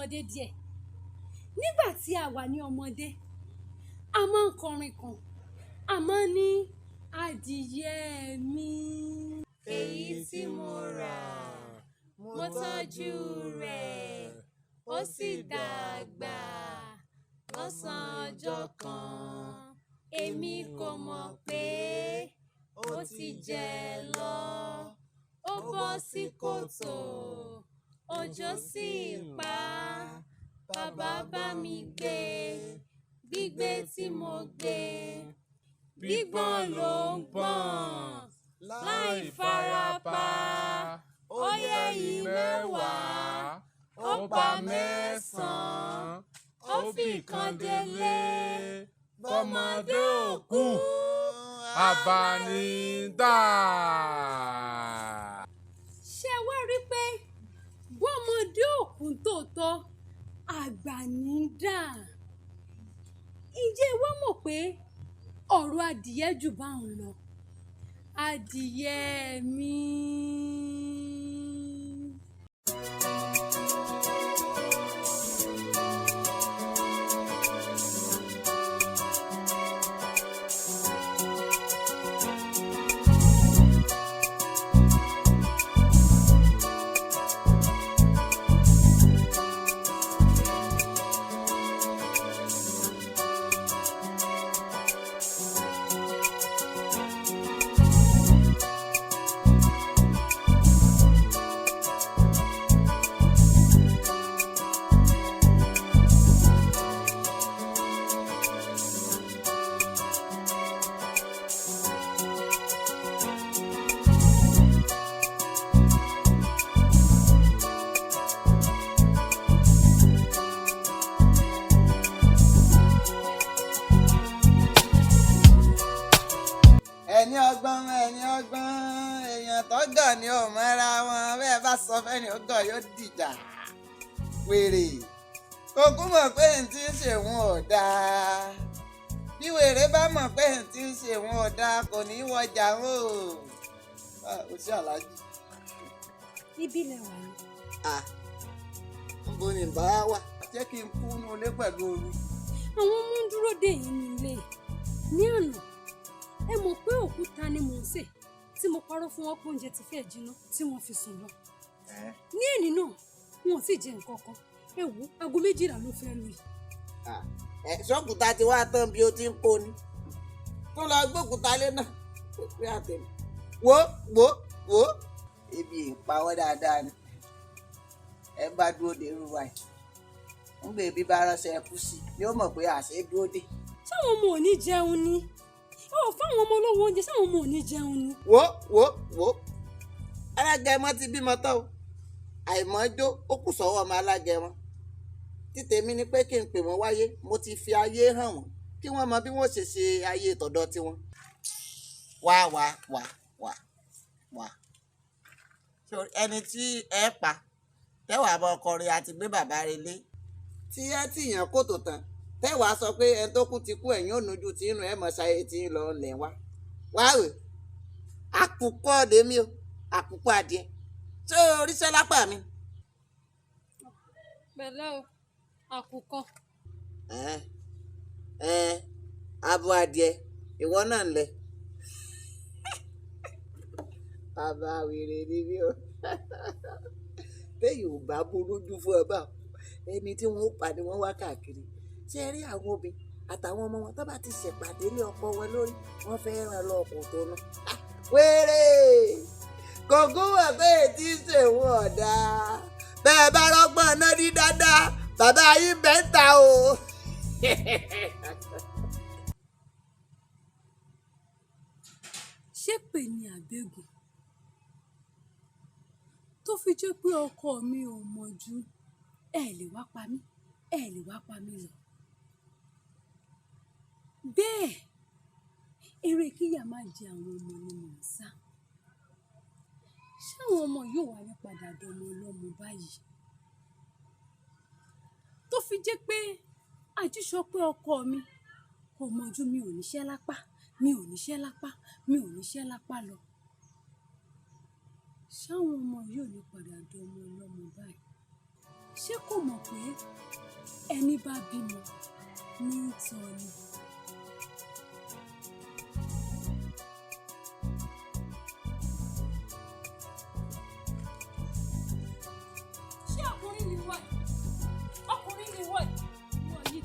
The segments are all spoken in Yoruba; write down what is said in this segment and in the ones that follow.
ọmọdé díẹ̀. Nígbà tí a wà ní ọmọdé, a máa ń kọrin kan, a máa ń ní adìyẹ mi. Èyí tí mo rà, mo tọ́jú rẹ̀, ó sì dàgbà lọ́sàn-án ọjọ́ kan. Èmi kò mọ̀ pé ó ti jẹ lọ, ó bọ́ sí kòtò, òjò sì pa á. Bàbá bá mi gbé, gbígbé tí mo gbé, gbígbọ̀n ló ń gbọ̀n láì farapa. Ó yẹ̀yìn mẹ́wàá, ó pa mẹ́sàn-án, ó fi kan délé. Bọ́mọdé òkú, àbánidá. Ṣé wá rí pé bọ́mọdé òkú tòótọ́ àgbà ní dà? Ǹjẹ́ wọ́n mọ̀ pé ọ̀rọ̀ adìyẹ jù bá ń lọ? Adìyẹ mi. ẹni ọgbọ́n èèyàn tó gàn ni ò mọ́ra wọn bẹ́ẹ̀ bá sọ fẹ́ni ó gàn yóò dìjà wèrè kókó mọ̀ pé n tí ń ṣèwọ̀n ò dáa bí wèrè bá mọ̀ pé n tí ń ṣèwọ̀n ò dáa kò ní í wọjà o sí aláàjì. Ibi lẹ wà ní. Níbo ni bá wà jẹ́ kí n kú ní ilé pẹ̀lú ooru. Àwọn ọmọ ń dúró dè yín nílé ní àná. Ẹ mọ̀ pé òkúta ni mò ń sè tí mo parọ́ fún wọn pé oúnjẹ ti fẹ́ jiná tí wọ́n fi sùn lọ. Ní èní náà wọn ò sì jẹ nǹkan kan. Ẹ wo aago 12 ló fẹ́ lù yìí. Ṣọ́kùtà ti wá tán bí ó ti ń po ni tó lọ gbókùtà lé náà pé àtẹ̀mí. Wo ibi ìpawọ́ dáadáa ni ẹ bá dúró de irú wa yìí ń gbé ibi bá ránṣẹ́ ẹkú sí ni ó mọ̀ pé àṣẹ dúró dé. Sáwọn ọmọ ò ní jẹun ni fáwọn ọmọ olówó oúnjẹ sáwọn ọmọ ò ní jẹun ni. Wo alágẹmọ ti bímọ tán o àìmọ́jó ó kù sọ́wọ́ ọmọ alágẹmọ títèmi ni pé kí n pè wọ́n wáyé mo ti fi ayé hàn wọ́n kí wọ́n mọ bí wọ́n ṣe ṣe ayé tọ̀dọ̀ tiwọn. wá ẹni tí ẹ pa tẹwàá bọ ọkọrin àti gbé bàbá rẹ̀ lé tí ẹ tìyàn kòtò tán tẹ́wàá sọ pé ẹni tó kú ti kú ẹ̀yìn ònújú tí inú ẹ̀ mọ̀ ṣayé tí ń lọ lẹ̀ wá. wá rè àkùkọ ọ̀dẹ́mi o àkùkọ adìẹ ṣé oríṣẹ́ lápá mi. Pẹ̀lẹ́ o àkùkọ. abo adìẹ ìwọ náà ń lẹ. bàbá wèrè ni mí o téèyàn ò bá burú jù fún ẹ bá ẹni tí wọn ó pa ni wọn wá káàkiri ṣé ẹ rí àwọn obìnrin àtàwọn ọmọ wọn tó bá ti ṣèpàdé ní ọkọ wọn lórí wọn fẹ́ ràn lọ ọkùnrin tó ná. wéré kògó wà bẹ́ẹ̀ tí ń ṣèwọ̀n ọ̀dà bẹ́ẹ̀ bá rọ́gbọ́n náà rí dáadáa bàbá yín bẹ́ẹ̀ ta o. Ṣé pè ní àbẹ́gùn tó fi jẹ́ pé ọkọ mi ò mọ̀jú ẹ lè wá pa mí lọ. Bẹ́ẹ̀ eré kíyà máa jẹ àwọn ọmọ ni mò ń sá. Ṣé àwọn ọmọ yóò wá ní padà dọmọ ọlọ́mọ báyìí? Tó fi jẹ́ pé àjíṣọ pé ọkọ mi kò mọ̀jú mi ò níṣẹ́ lápá lọ. Ṣé àwọn ọmọ yóò ní padà dọmọ ọlọ́mọ báyìí? ṣé kò mọ̀ pé ẹni bá bímọ ní ìtọ́ ni. ṣé ọkùnrin ni wọ́n yìí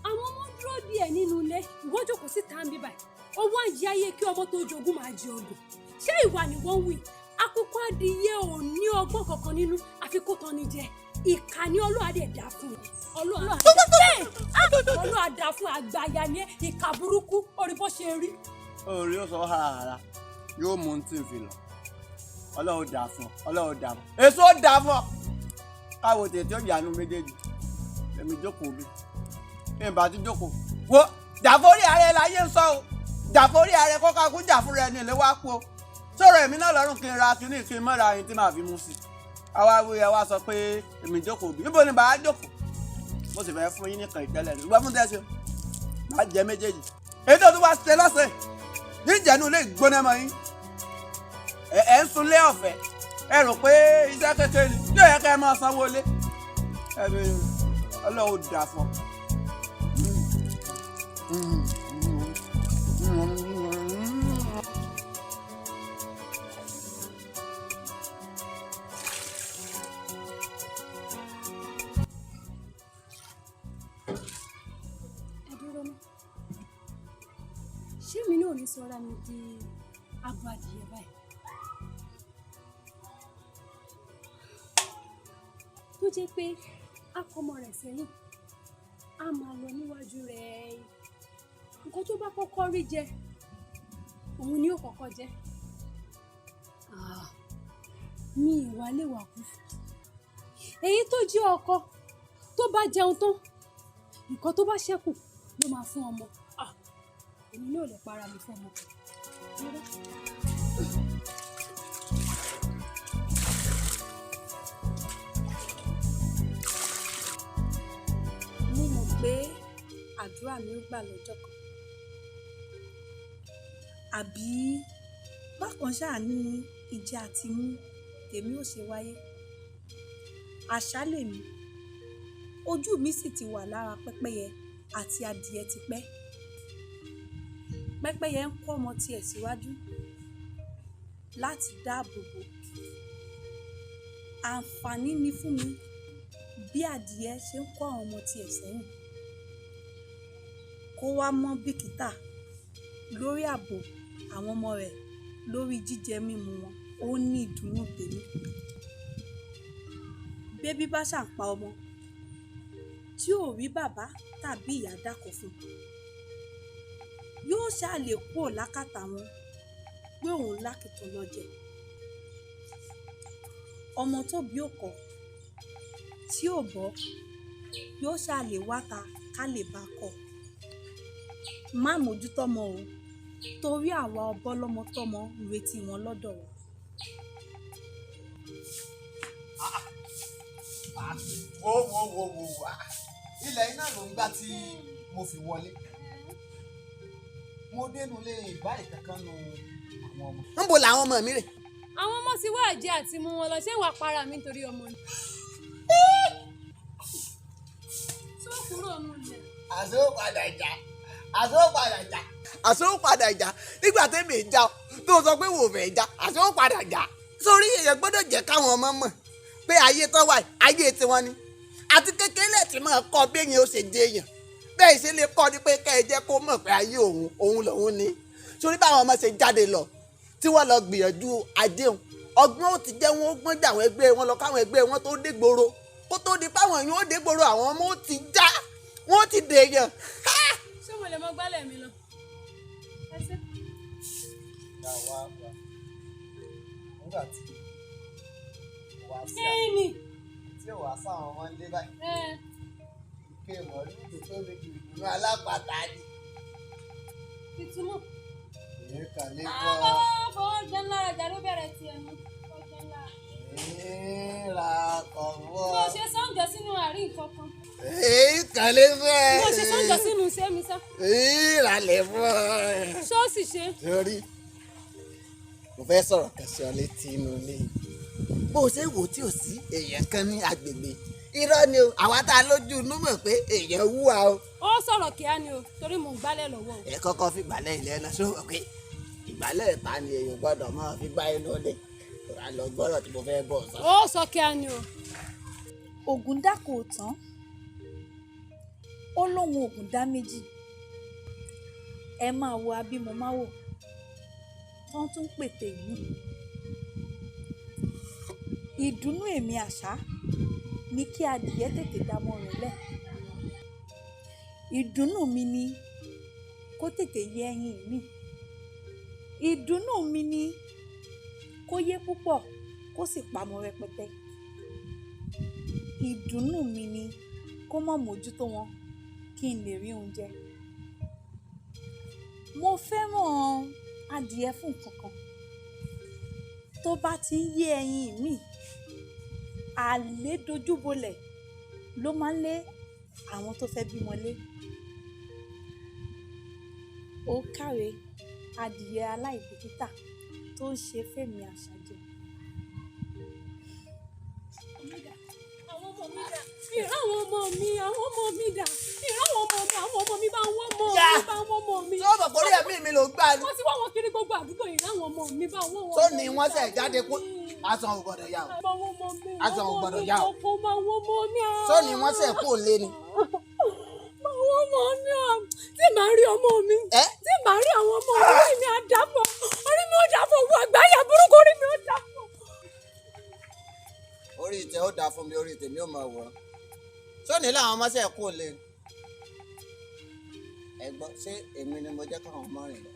àwọn ọmọ dúró díẹ̀ nínú ilé ìwọ́n jókòó síta ń bí báyìí ó wá ń yáyé kí ọmọ tó jogún máa jẹ ọgbọ̀n ṣé ìwà ni wọ́n wí àkókò adìyẹ ò ní ọgbọ́n kankan nínú àfi kó tán ni jẹ ìkà ni Olúwadé dá fún Olúwa dá fún àgbàyà ní ìkà burúkú orí bó ṣe rí. orí ó sọ hàràhàrà yóò mú un tí ń fi lọ Ọlọ́run dà fún èso dà fún ọ káwo tètè ó yànú méjèèjì èmi jókòó mi ìbá ti jókòó wo jàforí ààrẹ láyé ń sọ o jàforí ààrẹ kọ́ka kú jàfúrẹ́ ẹni ilé wá pọ̀ sọ̀rọ̀ èmi náà lọ́rùn kí n ra kíní kí n mọ́ra ẹni tí màá fi mú sí àwa wíyẹ wá sọ pé èmi jókòó bí níbo ni bàá jókòó mo sì fẹ́ fún yín nìkan ìtẹ́lẹ̀ ní ìgbà fún tẹ́sí o máa jẹ méjèèjì èyí tó tún wá ṣe lọ́sẹ̀ níjẹ̀nu lè gbóná mọ́ yín ẹ̀ ń sunlé ọ̀fẹ́ ẹ rò pé iṣẹ́ kékeré ni yóò yẹ ká ẹ máa sanwó lé Ọlọ́run dà fún ọ. ṣé mi náà ní sọ́ra mi di abo adìyẹ báyìí tó jẹ́ pé akọmọ rẹ̀ sẹ́yìn a máa lọ níwájú rẹ̀ nǹkan tó bá kọ́kọ́ rí jẹ òun ni ó kọ́kọ́ jẹ mi ìwà lè wà kú èyí tó jẹ́ ọkọ tó bá jẹun tán nǹkan tó bá ṣẹ́kù ló máa fún ọmọ èmi náà lè para mi fún ọmọ mo mọ̀ pé àdúrà mi ó gbà lọ́jọ́ kan àbí bákan ṣáà ní ìjẹ àti mú tèmi ò ṣe wáyé àṣà lèmi ojú mi sì ti wà lára pẹ́pẹ́yẹ àti adìẹ tipẹ́ pẹ́pẹ́yẹ ń kọ́ ọmọ tiẹ̀ síwájú láti dáàbò bò àǹfààní ni fún mi bí adìẹ ṣe ń kọ́ àwọn ọmọ tiẹ̀ sẹ́yìn kó wá mọ́ bìkítà lórí ààbò àwọn ọmọ rẹ̀ lórí jíjẹ mímu wọn ó ní ìdùnnú tèmi bébí bá ṣàǹpa ọmọ tí ò rí bàbá tàbí ìyá dákọ̀ fún yóò ṣáà lè kúrò lákàtà wọn pé òun lákìtàn lọ́jẹ̀ ọmọ tó bí òkọ tí ò bọ́ yóò ṣáà lè wáta ká lè bá kọ́ má mójútọ́mọ o torí àwa ọbọ́lọ́mọtọ́mọ ń retí wọn lọ́dọ̀ wa. wo ilẹ̀ iná ló ń gbá tí mo fi wọlé mo dénú lé ìbá ìkankan nu àwọn ọmọ. ń bo làwọn ọmọ mi rè. àwọn ọmọ ti wá àjẹ àti mú wọn lọ ṣé wàá para mi nítorí ọmọ ni. tó kúrò nù ilẹ̀. àṣé ó padà jà nígbà tẹ́mi ìjà tó sọ pé wò fẹ́ jà àṣé ó padà jà. sórí èèyàn gbọ́dọ̀ jẹ́ káwọn ọmọ mọ̀ pé ayé tó wà ayé tiwọn ni àti kékeré tí máa kọ́ bí èèyàn ó ṣe dé èèyàn bẹ́ẹ̀ ṣe lè kọ́ ni pé kẹ́ ẹ jẹ́ kó mọ̀ pé ayé òun lòun ni. sórí báwọn ọmọ ṣe jáde lọ tí wọ́n lọ gbìyànjú àdéhùn ọgbọ́n ó ti jẹ́ wọn ó gbọ́n jà àwọn ẹgbẹ́ wọn lọ káwọn ẹgbẹ́ wọn tó dé gbòòrò kó tó di páwọn èèyàn ó dé gbòòrò àwọn ọmọ ó ti já wọn ó ti dèèyàn. ṣé mo lè mọ gbálẹ̀ mi lọ. nígbà tí wàá sí kíni. tí wàá sáwọn ọmọ ń dé báyìí ike mọ̀lúùdù tó lè ju ìdùnnú alápàtà ni. ìtumọ̀. èyí kàn lè bọ́. àwọn fọwọ́ jẹ́ ńlá ọjà ló bẹ̀rẹ̀ tiẹ̀ mú ọjà ńlá. ra kọ̀wọ́. mo ṣe sọ́njọ́ sínú àárín nǹkan kan. èyí kàn lè fẹ́. mo ṣe sọ́njọ́ sínú iṣẹ́ mi sá. èyí ra lè fọ́. ṣọ́ọ̀ṣì ṣe. torí mo fẹ́ sọ̀rọ̀ kan sí ọ létí inú ilé bó o ṣe wò tí ò sí èèyàn kan ní agbègbè irọ́ ni o àwa tá a lójú inú mọ̀ pé èèyàn wúwa o. Ó sọ̀rọ̀ kíá ni o torí mò ń gbálẹ̀ lọ́wọ́ o. ẹ kọ́kọ́ fi gbálẹ̀ ilẹ̀ náà sọ̀rọ̀ pé ìgbálẹ̀ ta ni èèyàn gbọ́dọ̀ máa fi gbá inú ọdẹ àlọ́ gbọ́dọ̀ tí mo fẹ́ bọ̀ sọ. Ó sọ kíá ni o. Ògùn dá kò tán ó lóun ògùn dá méjì ẹ máa wo abímọ máa wò tán tún pètè yìí ìdùnnú èmi àṣà ni kí adìyẹ tètè dámọ rẹ̀ lẹ̀ ìdùnnú mi ni kó tètè yé ẹyin mi ìdùnnú mi ni kó yé púpọ̀ kó sì pamọ́ rẹpẹtẹ ìdùnnú mi ni kó má mójútó wọn kí n lè rí oúnjẹ mo fẹ́ràn adìẹ fún nǹkan kan tó bá ti ń yé ẹyin mi àlédojúbolẹ̀ ló máa ń lé àwọn tó fẹ́ bímọ lé ó káre adìẹ aláìbìkítà tó ń ṣe fẹ́mi àṣà jẹ. Ìráwọn ọmọ mi, àwọn ọmọ mi dà. Ìráwọn ọmọ mi, àwọn ọmọ mi bá ń wọ́n mọ́ mi, bá ń wọ́n mọ́ mi. tí ó bọ̀ kórí ẹ̀mí mi ló gbá ni. Wọ́n ti wá wọn kiri gbogbo àdúgbò ìráwọn ọmọ mi bá wọ́n wọ́n. tó ní wọ́n sẹ̀ jáde kó aṣọ ò gbọ́dọ̀ yà o. aṣọ ò gbọ́dọ̀ yà o. tó ní wọ́n sẹ̀ kó lé ni. Àwọn ọmọ mi tí màá rí ọmọ mi, tí màá rí àwọn ọmọ mi, orí mi á dàpọ̀, orí mi ó dàpọ̀, owó àgbáyà burúkú orí mi ó dàpọ̀. orí ìtẹ́ ó dáa fún mi orí tèmi ó máa wọ̀ ọ́. tó ní làwọn ọmọ sẹ̀ kó lé ni. ẹ gbọ́ ṣé èmi ni mo jẹ́ káwọn ọmọ rìn lọ.